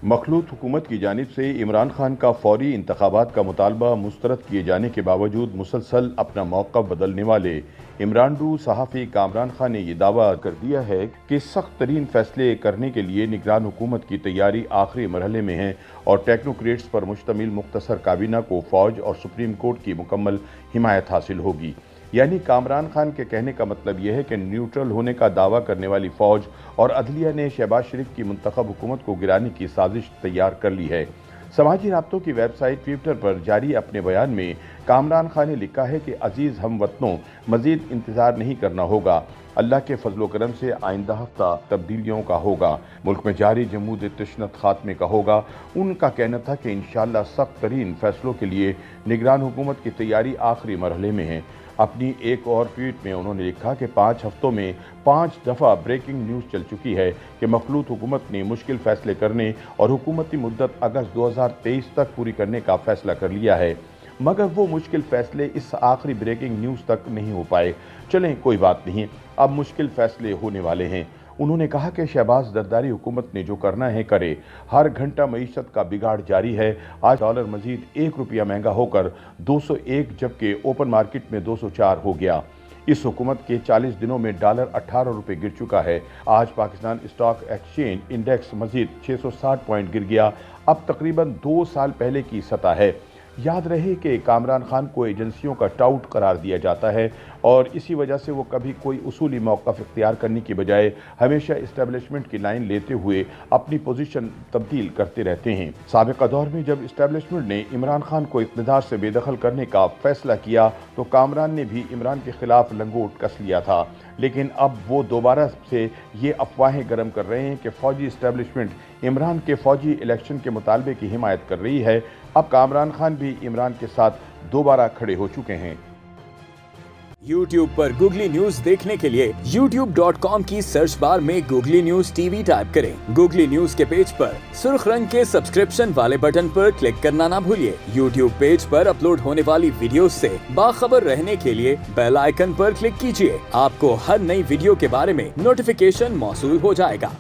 मखलूत हुकूमत की जानिब से इमरान खान का फौरी इंतखाबात का मुतालबा मुस्तरद किए जाने के बावजूद मुसलसल अपना मौक़िफ़ बदलने वाले इमरानडू सहाफ़ी कामरान खान ने यह दावा कर दिया है कि सख्त तरीन फैसले करने के लिए निगरान हुकूमत की तैयारी आखिरी मरहले में है और टेक्नोक्रेट्स पर मुश्तमिल मुख्तसर काबीना को फ़ौज और सुप्रीम कोर्ट की मुकम्मल हिमायत हासिल होगी। यानी कामरान खान के कहने का मतलब यह है कि न्यूट्रल होने का दावा करने वाली फ़ौज और अदलिया ने शहबाज शरीफ की मुंतखब हुकूमत को गिराने की साजिश तैयार कर ली है। समाजी राब्तों की वेबसाइट ट्विटर पर जारी अपने बयान में कामरान खान ने लिखा है कि अजीज़ हम वतनों, मज़ीद इंतज़ार नहीं करना होगा। अल्लाह के फजलो करम से आइंदा हफ्ता तब्दीलियों का होगा, मुल्क में जारी जमूद तशन्नुत खात्मे का होगा। उनका कहना था कि इंशाअल्लाह सख्त तरीन फैसलों के लिए निगरान हुकूमत की तैयारी आखिरी मरहले में है। अपनी एक और ट्वीट में उन्होंने लिखा कि 5 हफ्तों में 5 दफ़ा ब्रेकिंग न्यूज़ चल चुकी है कि मखलूत हुकूमत ने मुश्किल फ़ैसले करने और हुकूमती मुद्दत अगस्त 2023 तक पूरी करने का फ़ैसला कर लिया है, मगर वो मुश्किल फ़ैसले इस आखिरी ब्रेकिंग न्यूज़ तक नहीं हो पाए। चलें कोई बात नहीं, अब मुश्किल फ़ैसले होने वाले हैं। उन्होंने कहा कि शहबाज जरदारी हुकूमत ने जो करना है करे। हर घंटा मईशत का बिगाड़ जारी है। आज डॉलर मजीद 1 रुपया महंगा होकर 201 जबकि ओपन मार्केट में 204 हो गया। इस हुकूमत के 40 दिनों में डॉलर 18 रुपये गिर चुका है। आज पाकिस्तान स्टॉक एक्सचेंज इंडेक्स मजीद 660 पॉइंट गिर गया, अब तकरीबन 2 साल पहले की सतह है। याद रहे कि कामरान खान को एजेंसियों का टाउट करार दिया जाता है और इसी वजह से वो कभी कोई उसूली मौक़िफ़ इख्तियार करने की बजाय हमेशा इस्टेब्लिशमेंट की लाइन लेते हुए अपनी पोजीशन तब्दील करते रहते हैं। साबिक़ा दौर में जब इस्टेब्लिशमेंट ने इमरान खान को इक़्तिदार से बेदखल करने का फैसला किया तो कामरान ने भी इमरान के खिलाफ लंगोट कस लिया था, लेकिन अब वो दोबारा से ये अफवाहें गर्म कर रहे हैं कि फ़ौजी इस्टेब्लिशमेंट इमरान के फ़ौजी इलेक्शन के मुतालबे की हिमायत कर रही है। अब कामरान खान भी इमरान के साथ दोबारा खड़े हो चुके हैं। YouTube पर गूगली न्यूज देखने के लिए youtube.com की सर्च बार में गूगली न्यूज टीवी टाइप करें। गूगली न्यूज के पेज पर सुर्ख रंग के सब्सक्रिप्शन वाले बटन पर क्लिक करना ना भूलिए। YouTube पेज पर अपलोड होने वाली वीडियोस से बाखबर रहने के लिए बेल आइकन पर क्लिक कीजिए। आपको हर नई वीडियो के बारे में नोटिफिकेशन मौसूल हो जाएगा।